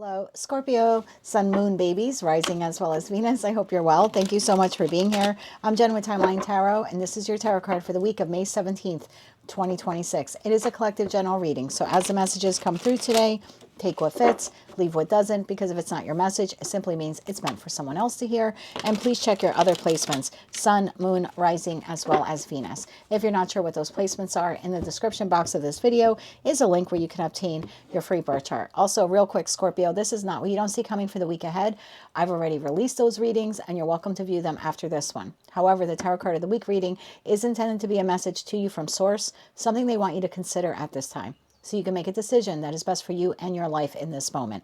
Hello, Scorpio, Sun, Moon, babies, rising as well as Venus. I hope you're well. Thank you so much for being here. I'm Jen with Timeline Tarot, and this is your tarot card for the week of May 17th, 2026. It is a collective general reading, so as the messages come through today, take what fits, leave what doesn't, because if it's not your message, it simply means it's meant for someone else to hear. And please check your other placements, Sun, Moon, Rising, as well as Venus. If you're not sure what those placements are, in the description box of this video is a link where you can obtain your free birth chart. Also, real quick, Scorpio, this is not what you don't see coming for the week ahead. I've already released those readings, and you're welcome to view them after this one. However, the Tarot Card of the Week reading is intended to be a message to you from Source, something they want you to consider at this time, so you can make a decision that is best for you and your life in this moment.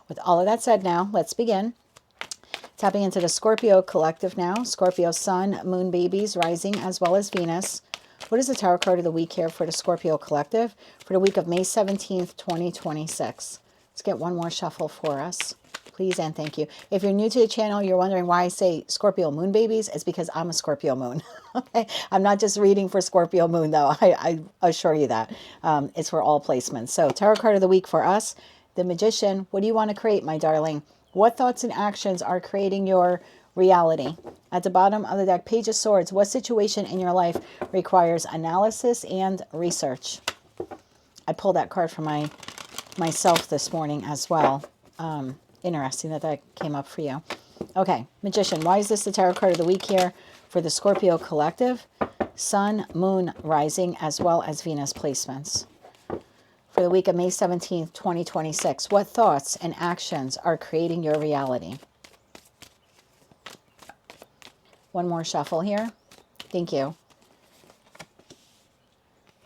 With all of that said now, let's begin. Tapping into the Scorpio collective now. Scorpio, Sun, Moon, babies, Rising, as well as Venus. What is the Tarot Card of the Week here for the Scorpio collective for the week of May 17th, 2026? Let's get one more shuffle for us. Please and thank you. If you're new to the channel, you're wondering why I say Scorpio moon babies, it's because I'm a Scorpio moon. Okay, I'm not just reading for Scorpio moon though. I assure you that. It's for all placements. So tarot card of the week for us, the Magician. What do you want to create, my darling? What thoughts and actions are creating your reality? At the bottom of the deck, Page of Swords. What situation in your life requires analysis and research? I pulled that card for myself this morning as well. Interesting that came up for you. Okay, Magician. Why is this the tarot card of the week here for the Scorpio collective? Sun, Moon, Rising, as well as Venus placements. For the week of May 17th, 2026. What thoughts and actions are creating your reality? One more shuffle here. Thank you.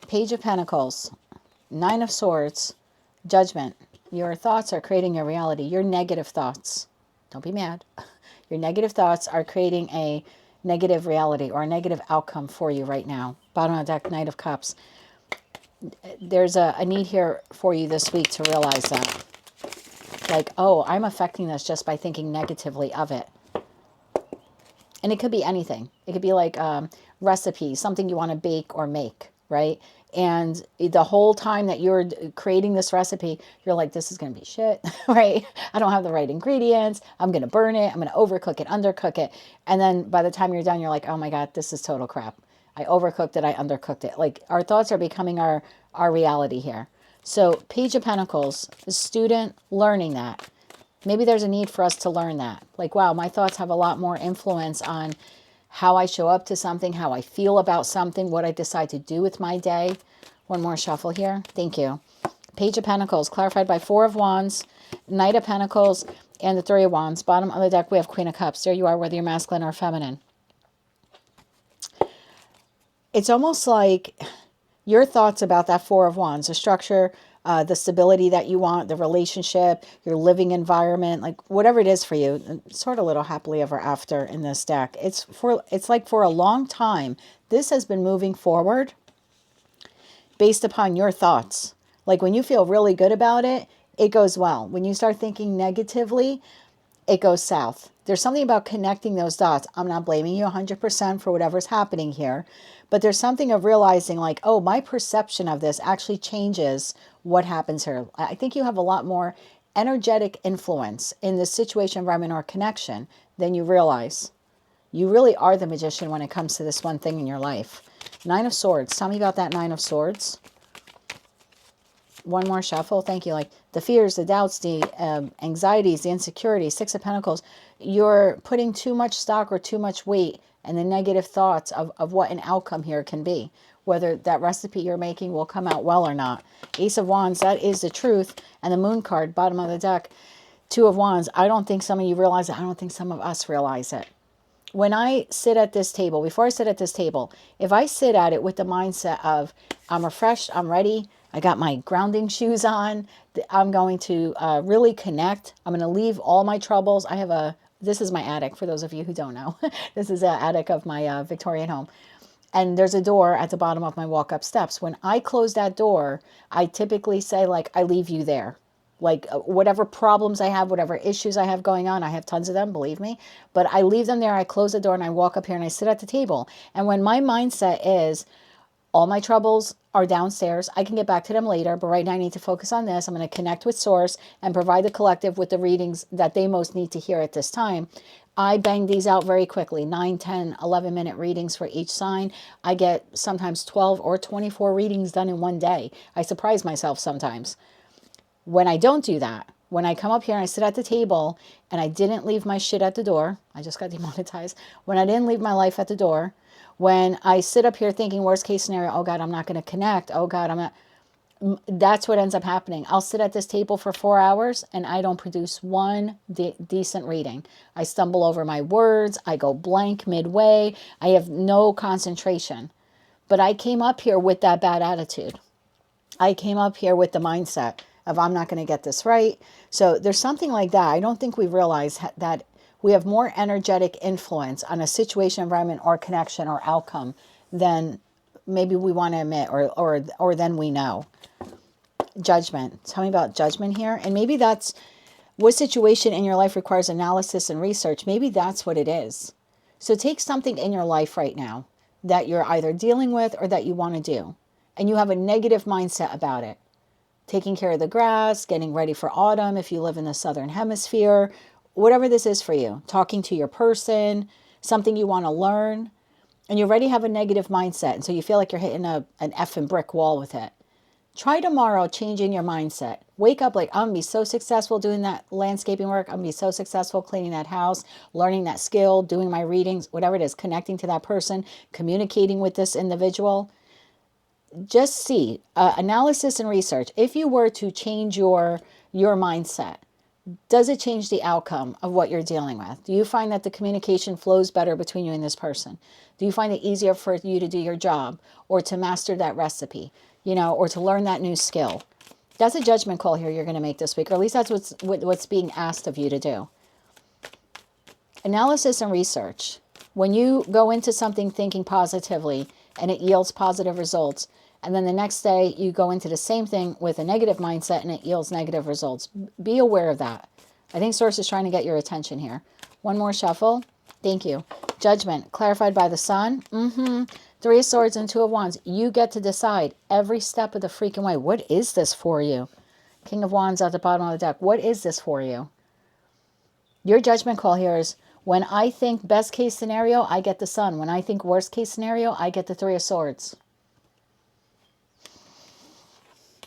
Page of Pentacles. Nine of Swords. Judgment. Your thoughts are creating your reality. Your negative thoughts. Don't be mad. Your negative thoughts are creating a negative reality or a negative outcome for you right now. Bottom of the deck, Knight of Cups. There's a need here for you this week to realize that. Like, oh, I'm affecting this just by thinking negatively of it. And it could be anything. It could be like recipes, something you want to bake or make, right? And the whole time that you're creating this recipe, you're like, this is going to be shit, right? I don't have the right ingredients. I'm going to burn it. I'm going to overcook it, undercook it. And then by the time you're done, you're like, oh my God, this is total crap. I overcooked it. I undercooked it. Like our thoughts are becoming our reality here. So Page of Pentacles, the student learning that. Maybe there's a need for us to learn that. Like, wow, my thoughts have a lot more influence on how I show up to something, how I feel about something, what I decide to do with my day. One more shuffle here. Thank you. Page of Pentacles, clarified by Four of Wands, Knight of Pentacles, and the Three of Wands. Bottom of the deck, we have Queen of Cups. There you are, whether you're masculine or feminine. It's almost like your thoughts about that Four of Wands, the structure, the stability that you want, the relationship, your living environment, like whatever it is for you, sort of a little happily ever after in this deck. It's like for a long time, this has been moving forward based upon your thoughts. Like when you feel really good about it, it goes well. When you start thinking negatively, it goes south. There's something about connecting those dots. I'm not blaming you 100% for whatever's happening here, but there's something of realizing like, oh, my perception of this actually changes what happens here. I think you have a lot more energetic influence in this situation, environment, or connection than you realize. You really are the magician when it comes to this one thing in your life. Nine of Swords. Tell me about that Nine of Swords. One more shuffle. Thank you. Like the fears, the doubts, the anxieties, the insecurities. Six of Pentacles. You're putting too much stock or too much weight and the negative thoughts of what an outcome here can be. Whether that recipe you're making will come out well or not. Ace of Wands, that is the truth. And the Moon card, bottom of the deck, Two of Wands. I don't think some of you realize it. I don't think some of us realize it. When I sit at this table, before I sit at this table, if I sit at it with the mindset of I'm refreshed, I'm ready, I got my grounding shoes on, I'm going to really connect. I'm going to leave all my troubles. This is my attic for those of you who don't know. This is an attic of my Victorian home. And there's a door at the bottom of my walk-up steps. When I close that door, I typically say, like, I leave you there. Like, whatever problems I have, whatever issues I have going on, I have tons of them, believe me. But I leave them there, I close the door, and I walk up here, and I sit at the table. And when my mindset is, All my troubles are downstairs. I can get back to them later, but right now I need to focus on this. I'm going to connect with Source and provide the collective with the readings that they most need to hear at this time. I bang these out very quickly, 9, 10, 11-minute readings for each sign. I get sometimes 12 or 24 readings done in one day. I surprise myself sometimes. When I don't do that, when I come up here and I sit at the table and I didn't leave my shit at the door, I just got demonetized. When I didn't leave my life at the door, when I sit up here thinking worst case scenario, oh God, I'm not going to connect. Oh God, I'm not. That's what ends up happening. I'll sit at this table for 4 hours and I don't produce one decent reading. I stumble over my words. I go blank midway. I have no concentration. But I came up here with that bad attitude. I came up here with the mindset of I'm not going to get this right. So there's something like that. I don't think we realize that we have more energetic influence on a situation, environment, or connection or outcome than maybe we want to admit or than we know. Judgment. Tell me about judgment here. And maybe that's what situation in your life requires analysis and research. Maybe that's what it is. So take something in your life right now that you're either dealing with or that you want to do, and you have a negative mindset about it. Taking care of the grass, getting ready for autumn if you live in the southern hemisphere, whatever this is for you, talking to your person, something you want to learn, and you already have a negative mindset, and so you feel like you're hitting an effing brick wall with it. Try tomorrow changing your mindset. Wake up like, I'm going to be so successful doing that landscaping work. I'm going to be so successful cleaning that house, learning that skill, doing my readings, whatever it is, connecting to that person, communicating with this individual. Just see, analysis and research. If you were to change your mindset, does it change the outcome of what you're dealing with? Do you find that the communication flows better between you and this person? Do you find it easier for you to do your job or to master that recipe, or to learn that new skill? That's a judgment call here you're going to make this week, or at least that's what's being asked of you to do. Analysis and research. When you go into something thinking positively and it yields positive results, and then the next day you go into the same thing with a negative mindset and it yields negative results. Be aware of that. I think Source is trying to get your attention here. One more shuffle. Thank you. Judgment, clarified by the Sun. Three of Swords and Two of Wands. You get to decide every step of the freaking way. What is this for you? King of Wands at the bottom of the deck. What is this for you? Your judgment call here is, when I think best case scenario, I get the Sun. When I think worst case scenario, I get the Three of Swords.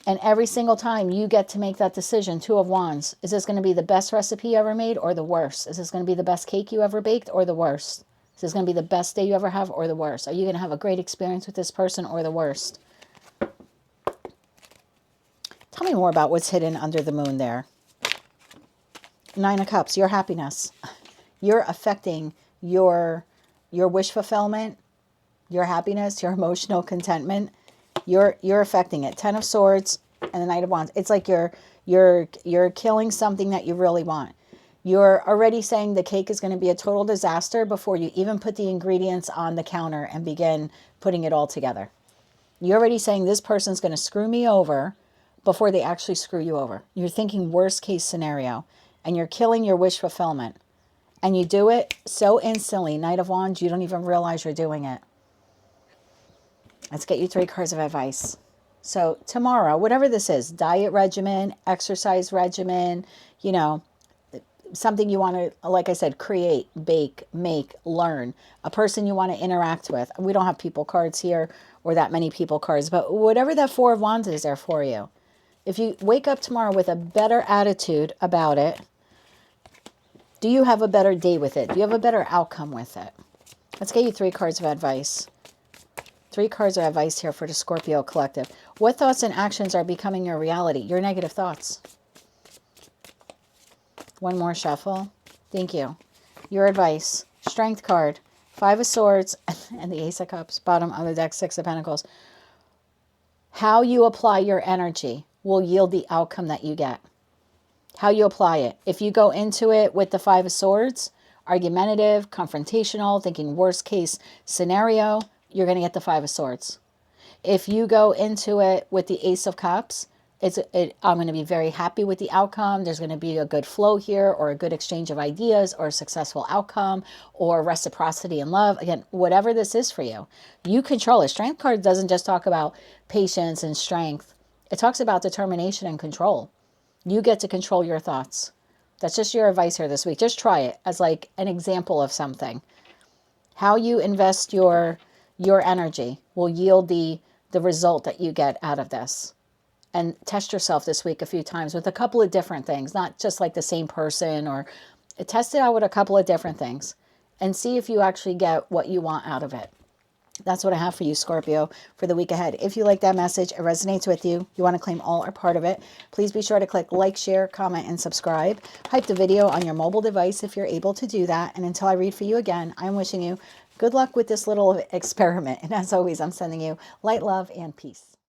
And every single time you get to make that decision. Two of Wands. Is this going to be the best recipe you ever made or the worst? Is this going to be the best cake you ever baked or the worst? Is this going to be the best day you ever have or the worst? Are you going to have a great experience with this person or the worst? Tell me more about what's hidden under the moon there. Nine of Cups, your happiness. You're affecting your wish fulfillment, your happiness, your emotional contentment. You're affecting it. Ten of Swords and the Knight of Wands. It's like you're killing something that you really want. You're already saying the cake is going to be a total disaster before you even put the ingredients on the counter and begin putting it all together. You're already saying this person's going to screw me over before they actually screw you over. You're thinking worst case scenario, and you're killing your wish fulfillment. And you do it so instantly. Knight of Wands, you don't even realize you're doing it. Let's get you 3 cards of advice. So tomorrow, whatever this is, diet regimen, exercise regimen, something you want to, like I said, create, bake, make, learn, a person you want to interact with. We don't have people cards here or that many people cards, but whatever that Four of Wands is there for you. If you wake up tomorrow with a better attitude about it, do you have a better day with it? Do you have a better outcome with it? Let's get you 3 cards of advice. 3 cards of advice here for the Scorpio collective. What thoughts and actions are becoming your reality? Your negative thoughts. One more shuffle. Thank you. Your advice. Strength card. 5 of Swords and the Ace of Cups. Bottom of the deck, 6 of Pentacles. How you apply your energy will yield the outcome that you get. How you apply it. If you go into it with the 5 of Swords, argumentative, confrontational, thinking worst case scenario, you're going to get the 5 of Swords. If you go into it with the Ace of Cups, I'm going to be very happy with the outcome. There's going to be a good flow here, or a good exchange of ideas, or a successful outcome, or reciprocity in love. Again, whatever this is for you, you control it. Strength card doesn't just talk about patience and strength. It talks about determination and control. You get to control your thoughts. That's just your advice here this week. Just try it as like an example of something. How you invest your energy will yield the result that you get out of this. And test yourself this week a few times with a couple of different things, not just like the same person, or test it out with a couple of different things and see if you actually get what you want out of it. That's what I have for you, Scorpio, for the week ahead. If you like that message, it resonates with you, you want to claim all or part of it, please be sure to click like, share, comment, and subscribe. Hype the video on your mobile device if you're able to do that. And until I read for you again, I'm wishing you good luck with this little experiment. And as always, I'm sending you light, love, and peace.